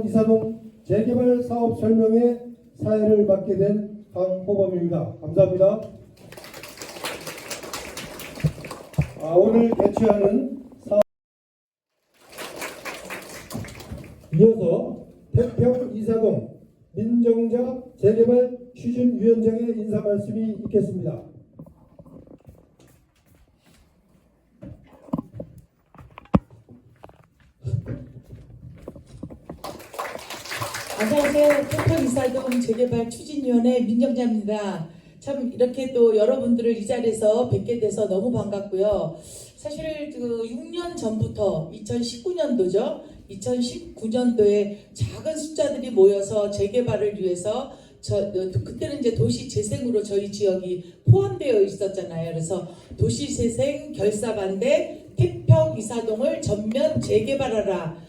이사동 재개발 사업 설명회 사회를 맡게 된 강호범입니다. 감사합니다. 오늘 개최하는 사업 이어서 태평 이사동 민정자 재개발 추진위원장의 인사 말씀이 있겠습니다. 안녕하세요. 태평 이사동 재개발 추진위원회 민정자입니다. 참 이렇게 또 여러분들을 이 자리에서 뵙게 돼서 너무 반갑고요. 사실 그 6년 전부터 2019년도죠. 2019년도에 작은 숫자들이 모여서 재개발을 위해서 그때는 이제 도시재생으로 저희 지역이 포함되어 있었잖아요. 그래서 도시재생 결사반대 태평 이사동을 전면 재개발하라.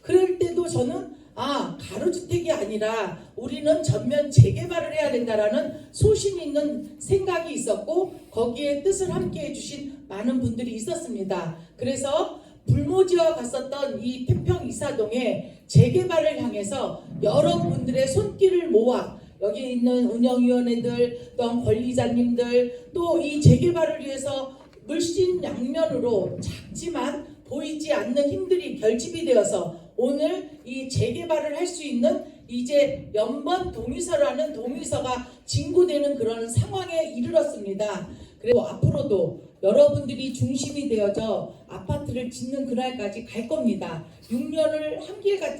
그럴 때도 저는 가로주택이 아니라 우리는 전면 재개발을 해야 된다라는 소신 있는 생각이 있었고 거기에 뜻을 함께 해주신 많은 분들이 있었습니다. 그래서 불모지와 갔었던 이 태평 이사동의 재개발을 향해서 여러분들의 손길을 모아 여기 있는 운영위원회들 또한 관리자님들 또 이 재개발을 위해서 물신양면으로 작지만 보이지 않는 힘들이 결집이 되어서 오늘 이 재개발을 할 수 있는 이제 연번 동의서라는 동의서가 진구되는 그런 상황에 이르렀습니다. 그리고 앞으로도 여러분들이 중심이 되어져 아파트를 짓는 그날까지 갈 겁니다. 6년을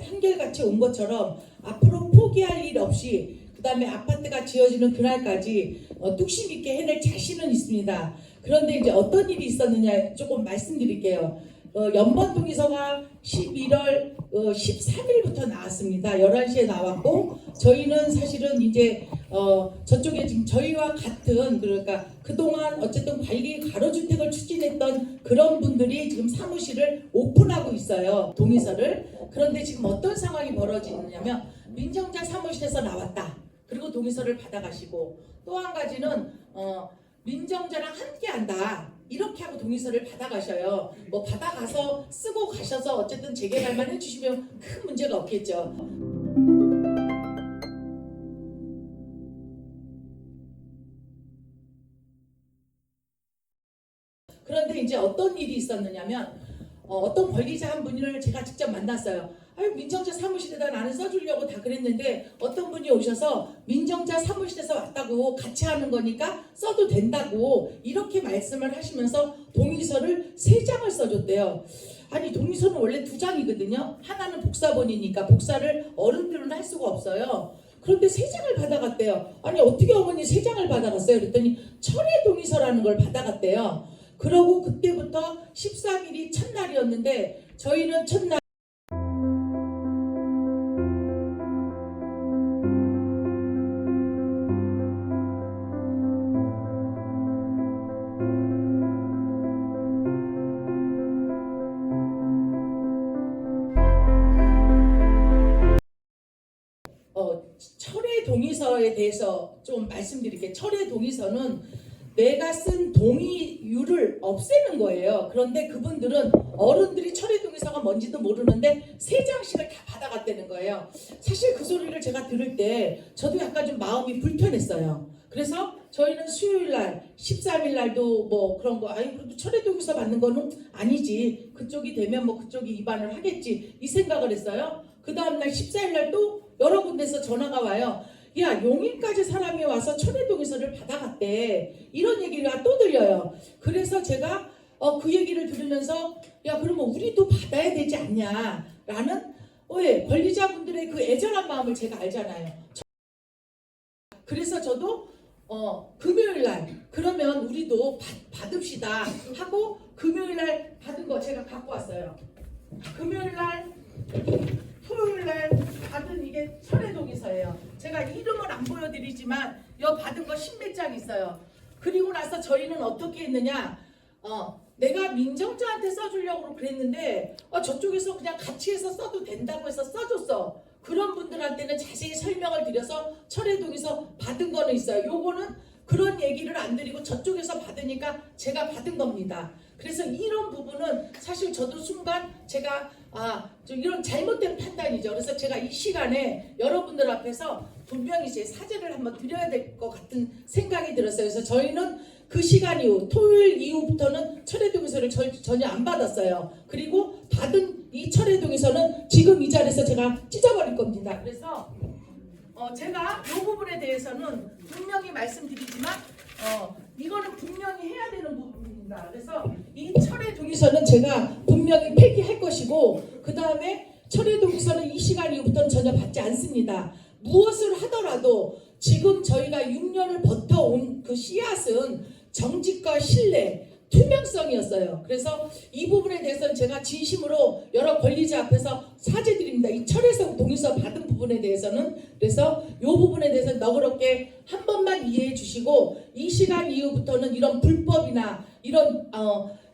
한결같이 온 것처럼 앞으로 포기할 일 없이 그 다음에 아파트가 지어지는 그날까지 뚝심 있게 해낼 자신은 있습니다. 그런데 이제 어떤 일이 있었느냐 조금 말씀드릴게요. 연번 동의서가 11월 13일부터 나왔습니다. 11시에 나왔고 저희는 사실은 이제 저쪽에 지금 저희와 같은 그러니까 그동안 어쨌든 관리 가로주택을 추진했던 그런 분들이 지금 사무실을 오픈하고 있어요. 동의서를. 그런데 지금 어떤 상황이 벌어지느냐면 민정자 사무실에서 나왔다. 그리고 동의서를 받아가시고 또 한 가지는 민정자랑 함께 한다. 이렇게 하고 동의서를 받아가셔요. 뭐 받아가서 쓰고 가셔서 어쨌든 재개발만 해주시면 큰 문제가 없겠죠. 그런데 이제 어떤 일이 있었느냐면 어떤 관리자 한 분을 제가 직접 만났어요. 민정자 사무실에다 나는 써주려고 다 그랬는데 어떤 분이 오셔서 민정자 사무실에서 왔다고 같이 하는 거니까 써도 된다고 이렇게 말씀을 하시면서 동의서를 3장을 써줬대요. 아니 동의서는 원래 2장이거든요. 하나는 복사본이니까 복사를 어른들은 할 수가 없어요. 그런데 3장을 받아갔대요. 아니 어떻게 어머니 3장을 받아갔어요? 그랬더니 철회 동의서라는 걸 받아갔대요. 그러고 그때부터 13일이 첫날이었는데 저희는 첫날 철회 동의서에 대해서 좀 말씀드릴게요. 철회 동의서는 내가 쓴 동의율을 없애는 거예요. 그런데 그분들은 어른들이 철회 동의서가 뭔지도 모르는데 3장씩을 다 받아갔다는 거예요. 사실 그 소리를 제가 들을 때 저도 약간 좀 마음이 불편했어요. 그래서 저희는 수요일날 13일날도 뭐 그런 거 그래도 철회 동의서 받는 거는 아니지. 그쪽이 되면 뭐 그쪽이 입안을 하겠지 이 생각을 했어요. 그 다음날 14일날 또 여러 군데서 전화가 와요. 야 용인까지 사람이 와서 철회 동의서를 받아갔대. 이런 얘기가 또 들려요. 그래서 제가 그 얘기를 들으면서 야 그러면 우리도 받아야 되지 않냐 라는 관리자분들의 그 애절한 마음을 제가 알잖아요. 그래서 저도 금요일날 그러면 우리도 받읍시다 하고 금요일날 받은 거 제가 갖고 왔어요. 금요일날 토요일날 받은 이게 철회 동의서예요. 제가 이름은 안 보여드리지만 여 받은 거 10몇 장 있어요. 그리고 나서 저희는 어떻게 했느냐 내가 민정자한테 써주려고 그랬는데 저쪽에서 그냥 같이 해서 써도 된다고 해서 써줬어. 그런 분들한테는 자세히 설명을 드려서 철회 동의서 받은 거는 있어요. 요거는 그런 얘기를 안 드리고 저쪽에서 받으니까 제가 받은 겁니다. 그래서 이런 부분은 사실 저도 순간 제가 좀 이런 잘못된 판단이죠. 그래서 제가 이 시간에 여러분들 앞에서 분명히 제 사죄를 한번 드려야 될 것 같은 생각이 들었어요. 그래서 저희는 그 시간 이후, 토요일 이후부터는 철회동의서를 전혀 안 받았어요. 그리고 받은 이 철회동의서는 지금 이 자리에서 제가 찢어버릴 겁니다. 그래서 제가 이 부분에 대해서는 분명히 말씀드리지만 이거는 분명히 해야 되는 부분입니다. 그래서 이 철회동의서는 제가 분명히 폐기할 것이고, 그 다음에 철회동의서는 이 시간 이후부터는 전혀 받지 않습니다. 무엇을 하더라도 지금 저희가 6년을 버텨온 그 씨앗은 정직과 신뢰, 투명성이었어요. 그래서 이 부분에 대해서는 제가 진심으로 여러 권리자 앞에서 사죄드립니다. 이 철회성 동의서 받은 부분에 대해서는. 그래서 이 부분에 대해서 너그럽게 한 번만 이해해 주시고, 이 시간 이후부터는 이런 불법이나 이런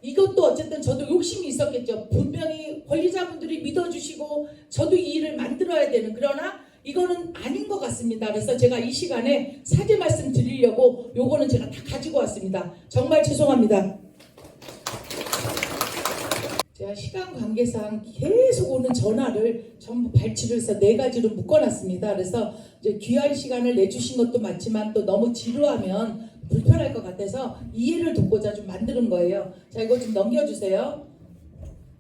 이것도 어쨌든 저도 욕심이 있었겠죠. 분명히 권리자분들이 믿어주시고 저도 이 일을 만들어야 되는, 그러나 이거는 아닌 것 같습니다. 그래서 제가 이 시간에 사죄 말씀 드리려고 요거는 제가 다 가지고 왔습니다. 정말 죄송합니다. 제가 시간 관계상 계속 오는 전화를 전부 발치를 해서 4가지로 묶어놨습니다. 그래서 이제 귀한 시간을 내주신 것도 맞지만 또 너무 지루하면 불편할 것 같아서 이해를 돕고자 좀 만드는 거예요. 자, 이거 좀 넘겨주세요.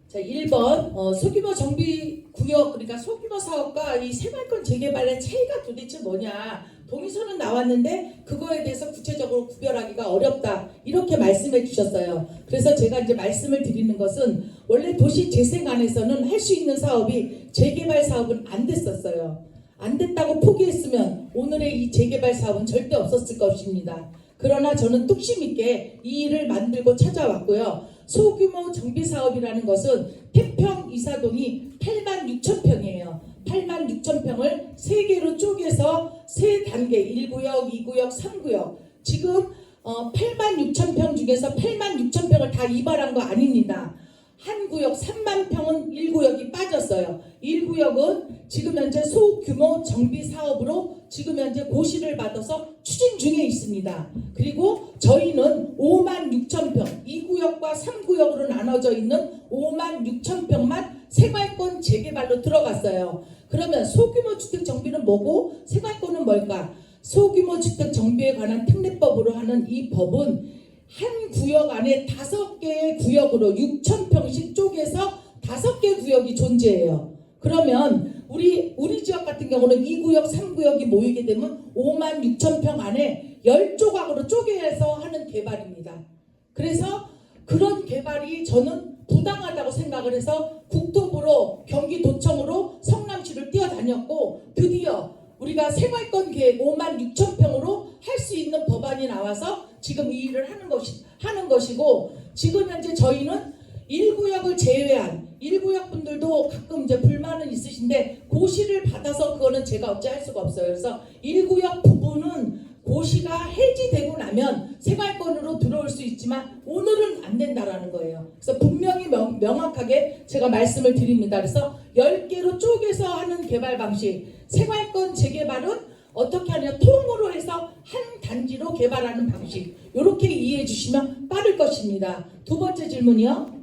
자, 1번 소규모 정비 구역, 그러니까 소규모 사업과 이 새마을권 재개발의 차이가 도대체 뭐냐. 동의서는 나왔는데 그거에 대해서 구체적으로 구별하기가 어렵다, 이렇게 말씀해 주셨어요. 그래서 제가 이제 말씀을 드리는 것은, 원래 도시 재생안에서는 할 수 있는 사업이 재개발 사업은 안 됐었어요. 안 됐다고 포기했으면 오늘의 이 재개발 사업은 절대 없었을 것입니다. 그러나 저는 뚝심 있게 이 일을 만들고 찾아왔고요. 소규모 정비 사업이라는 것은 태평 이사동이 86,000평이에요. 86,000평을 3개로 쪼개서 3단계, 1구역, 2구역, 3구역. 지금 86,000평 중에서 86,000평을 다 이발한 거 아닙니다. 한 구역 3만 평은 1구역이 빠졌어요. 1구역은 지금 현재 소규모 정비 사업으로 지금 현재 고시를 받아서 추진 중에 있습니다. 그리고 저희는 56,000평, 2구역과 3구역으로 나눠져 있는 56,000평만 생활권 재개발로 들어갔어요. 그러면 소규모 주택 정비는 뭐고 생활권은 뭘까? 소규모 주택 정비에 관한 특례법으로 하는 이 법은 한 구역 안에 5개의 구역으로 6,000평씩 쪼개서 5개 구역이 존재해요. 그러면 우리 지역 같은 경우는 2구역, 3구역이 모이게 되면 56,000평 안에 10조각으로 쪼개서 하는 개발입니다. 그래서 그런 개발이 저는 부당하다고 생각을 해서 국토부로, 경기도청으로 성남시를 뛰어다녔고, 드디어 우리가 생활권 계획 56,000평으로 할 수 있는 법안이 나와서 지금 이 일을 하는 것이고, 지금 현재 저희는 1구역을 제외한 1구역 분들도 가끔 이제 불만은 있으신데 고시를 받아서 그거는 제가 어찌할 수가 없어요. 그래서 1구역 부분은 고시가 해지되고 나면 생활권으로 들어올 수 있지만 오늘은 안 된다라는 거예요. 그래서 분명히 명확하게 제가 말씀을 드립니다. 그래서 10개로 쪼개서 하는 개발 방식, 생활권 재개발은 어떻게 하냐, 통으로 해서 한 단지로 개발하는 방식, 이렇게 이해해 주시면 빠를 것입니다. 두 번째 질문이요.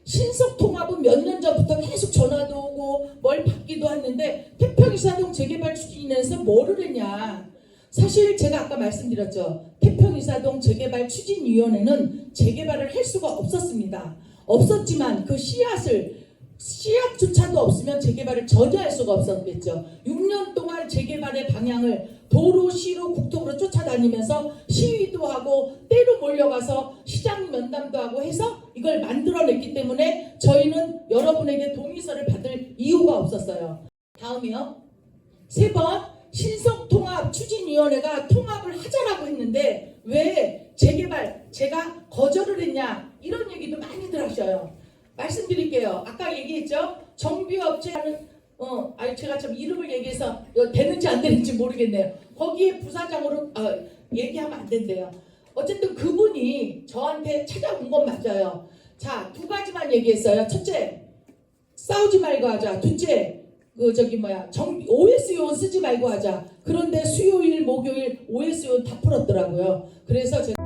신속통합은 몇 년 전부터 계속 전화도 오고 뭘 받기도 했는데 태평이사동 재개발 추진위원회에서 뭐를 했냐. 사실 제가 아까 말씀드렸죠. 태평이사동 재개발 추진위원회는 재개발을 할 수가 없었습니다. 없었지만 그 씨앗조차도 없으면 재개발을 전혀 할 수가 없었겠죠. 6년 동안 재개발의 방향을 도로, 시로, 국토부로 쫓아다니면서 시위도 하고 때로 몰려가서 시장 면담도 하고 해서 이걸 만들어냈기 때문에 저희는 여러분에게 동의서를 받을 이유가 없었어요. 다음이요. 3번 신속통합 추진위원회가 통합을 하자라고 했는데 왜 재개발 제가 거절을 했냐, 이런 얘기도 많이들 하셔요. 말씀드릴게요. 아까 얘기했죠. 정비업체는 제가 참 이름을 얘기해서 되는지 안 되는지 모르겠네요. 거기에 부사장으로 얘기하면 안 된대요. 어쨌든 그분이 저한테 찾아온 건 맞아요. 자, 2가지만 얘기했어요. 첫째, 싸우지 말고 하자. 둘째, OS 요원 쓰지 말고 하자. 그런데 수요일, 목요일 OS 요원 다 풀었더라고요. 그래서 제가